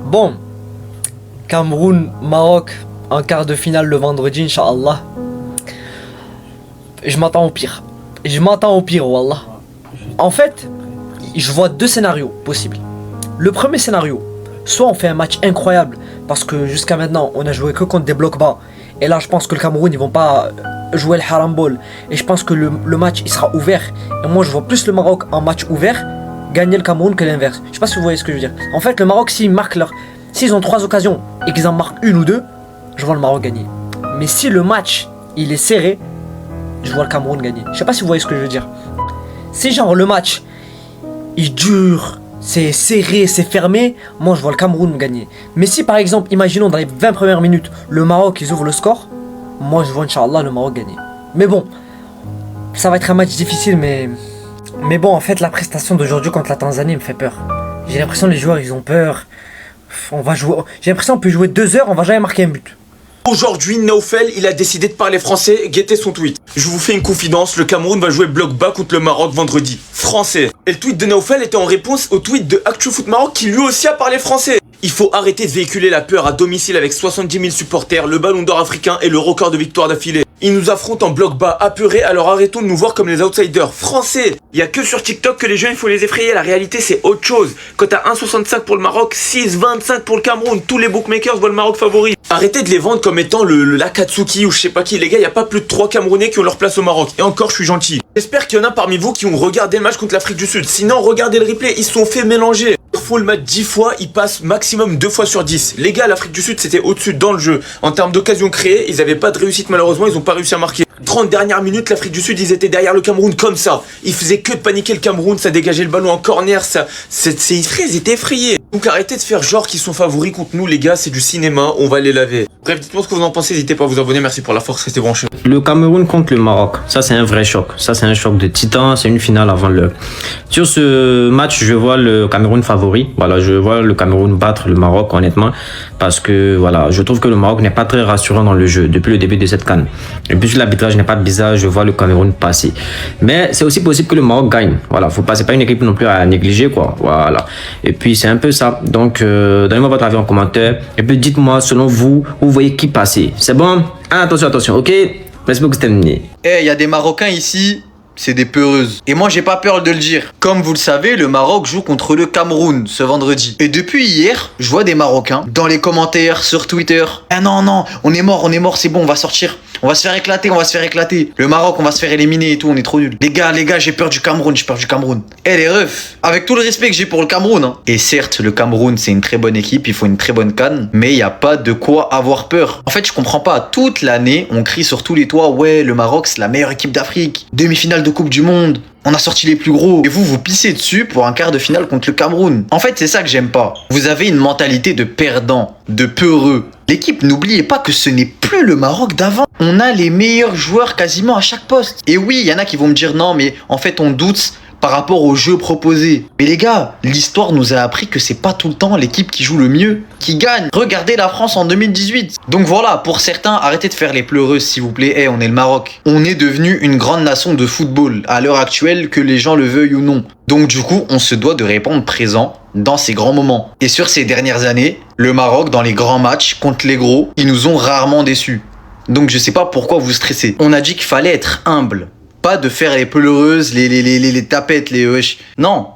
Bon, Cameroun-Maroc en quart de finale le vendredi, Inch'Allah. Je m'attends au pire. Wallah. En fait, je vois deux scénarios possibles. Le premier scénario, soit on fait un match incroyable, parce que jusqu'à maintenant, on a joué que contre des blocs bas. Et là, je pense que le Cameroun, ils vont pas jouer le haram ball. Et je pense que le match, il sera ouvert. Et moi, je vois plus le Maroc en match ouvert gagner le Cameroun que l'inverse. Je sais pas si vous voyez ce que je veux dire. En fait, le Maroc, s'ils ont 3 occasions et qu'ils en marquent une ou deux, je vois le Maroc gagner. Mais si le match, il est serré, je vois le Cameroun gagner. Je sais pas si vous voyez ce que je veux dire. Si genre le match, il dure, c'est serré, c'est fermé, moi je vois le Cameroun gagner. Mais si par exemple, imaginons dans les 20 premières minutes, le Maroc ils ouvrent le score, moi je vois Inch'Allah le Maroc gagner. Mais bon, ça va être un match difficile, mais bon, en fait la prestation d'aujourd'hui contre la Tanzanie me fait peur. J'ai l'impression que les joueurs ils ont peur. On va jouer, j'ai l'impression qu'on peut jouer 2 heures, on va jamais marquer un but. Aujourd'hui, Naufel, il a décidé de parler français, guettez son tweet. Je vous fais une confidence, le Cameroun va jouer bloc bas contre le Maroc vendredi. Français. Et le tweet de Naufel était en réponse au tweet de Actu Foot Maroc qui lui aussi a parlé français. Il faut arrêter de véhiculer la peur à domicile avec 70 000 supporters, le ballon d'or africain et le record de victoires d'affilée. Ils nous affrontent en bloc bas, apeurés, alors arrêtons de nous voir comme les outsiders. Français. Il y a que sur TikTok que les gens il faut les effrayer, la réalité c'est autre chose. Quand t'as 1,65 pour le Maroc, 6,25 pour le Cameroun, tous les bookmakers voient le Maroc favori. Arrêtez de les vendre comme étant le Lakatsuki ou je sais pas qui. Les gars, il y a pas plus de 3 Camerounais qui ont leur place au Maroc. Et encore, je suis gentil. J'espère qu'il y en a parmi vous qui ont regardé le match contre l'Afrique du Sud. Sinon, regardez le replay, ils se sont fait mélanger. Il faut le match 10 fois, ils passent maximum 2 fois sur 10. Les gars, l'Afrique du Sud, c'était au-dessus dans le jeu. En termes d'occasions créées, ils avaient pas de réussite malheureusement, ils ont pas réussi à marquer. 30 dernières minutes, l'Afrique du Sud, ils étaient derrière le Cameroun comme ça. Ils faisaient que de paniquer le Cameroun, ça dégageait le ballon en corner, ils étaient effrayés. Donc arrêtez de faire genre qu'ils sont favoris contre nous, les gars, c'est du cinéma, on va les laver. Bref, dites-moi ce que vous en pensez, n'hésitez pas à vous abonner, merci pour la force, restez branchés. Le Cameroun contre le Maroc, ça c'est un vrai choc. Ça c'est un choc de titan, c'est une finale avant l'heure. Sur ce match, je vois le Cameroun favori. Voilà, je vois le Cameroun battre le Maroc honnêtement. Parce que voilà, je trouve que le Maroc n'est pas très rassurant dans le jeu depuis le début de cette CAN. Et puis l'arbitrage n'est pas bizarre, je vois le Cameroun passer. Mais c'est aussi possible que le Maroc gagne. Voilà, faut pas, c'est pas une équipe non plus à négliger quoi. Voilà. Et puis c'est un peu ça. Donc donnez-moi votre avis en commentaire. Et puis dites-moi selon vous, vous voyez qui passer. C'est bon? Ah, attention, ok? Facebook c'est terminé. Il y a des Marocains ici, c'est des peureuses. Et moi, j'ai pas peur de le dire. Comme vous le savez, le Maroc joue contre le Cameroun ce vendredi. Et depuis hier, je vois des Marocains dans les commentaires, sur Twitter. Ah non, on est mort, c'est bon, on va sortir. On va se faire éclater. Le Maroc, on va se faire éliminer et tout, on est trop nuls. Les gars, j'ai peur du Cameroun. Les refs, avec tout le respect que j'ai pour le Cameroun. Hein. Et certes, le Cameroun, c'est une très bonne équipe, il faut une très bonne CAN, mais il n'y a pas de quoi avoir peur. En fait, je comprends pas. Toute l'année, on crie sur tous les toits, ouais, le Maroc, c'est la meilleure équipe d'Afrique. Demi-finale de Coupe du Monde. On a sorti les plus gros. Et vous pissez dessus pour un quart de finale contre le Cameroun. En fait, c'est ça que j'aime pas. Vous avez une mentalité de perdant, de peureux. L'équipe, n'oubliez pas que ce n'est plus le Maroc d'avant. On a les meilleurs joueurs quasiment à chaque poste. Et oui, il y en a qui vont me dire non, mais en fait, on doute par rapport au jeu proposé. Mais les gars, l'histoire nous a appris que c'est pas tout le temps l'équipe qui joue le mieux qui gagne. Regardez la France en 2018. Donc voilà, pour certains, arrêtez de faire les pleureuses s'il vous plaît. On est le Maroc. On est devenu une grande nation de football à l'heure actuelle, que les gens le veuillent ou non. Donc du coup, on se doit de répondre présent dans ces grands moments. Et sur ces dernières années, le Maroc, dans les grands matchs contre les gros, ils nous ont rarement déçus. Donc je sais pas pourquoi vous stressez. On a dit qu'il fallait être humble. Pas de faire les pleureuses, les tapettes, les wesh. Non,